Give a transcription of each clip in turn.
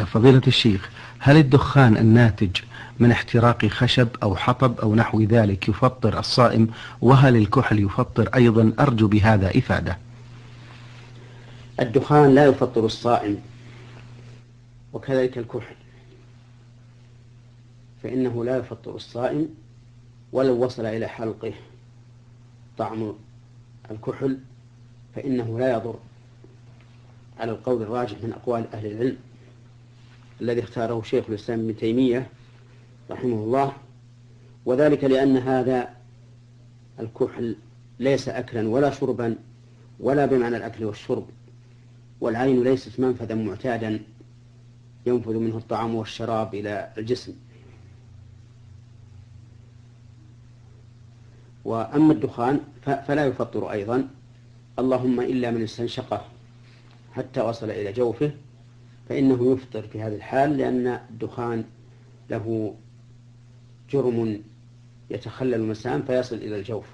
فضيلة الشيخ، هل الدخان الناتج من احتراق خشب أو حطب أو نحو ذلك يفطر الصائم؟ وهل الكحل يفطر أيضا؟ أرجو بهذا إفادة. الدخان لا يفطر الصائم، وكذلك الكحل، فإنه لا يفطر الصائم ولو وصل إلى حلقه طعم الكحل، فإنه لا يضر على القول الراجح من أقوال أهل العلم الذي اختاره شيخ الإسلام ابن تيمية رحمه الله، وذلك لأن هذا الكحل ليس أكلا ولا شربا ولا بمعنى الأكل والشرب، والعين ليست منفذا معتادا ينفذ منه الطعام والشراب إلى الجسم. وأما الدخان فلا يفطر أيضا، اللهم إلا من استنشقه حتى وصل إلى جوفه فإنه يفطر في هذه الحال، لأن الدخان له جرم يتخلل المسام فيصل إلى الجوف،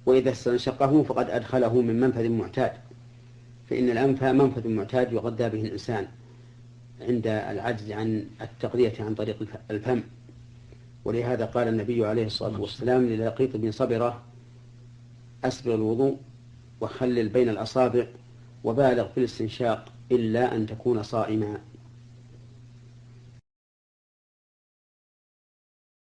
وإذا استنشقه فقد أدخله من منفذ معتاد، فإن الأنف منفذ معتاد يغذى به الإنسان عند العجز عن التغذية عن طريق الفم. ولهذا قال النبي عليه الصلاة والسلام للقيط بن صبرة: أسبغ الوضوء وخلل بين الأصابع وبالغ في الاستنشاق إلا أن تكون صائما.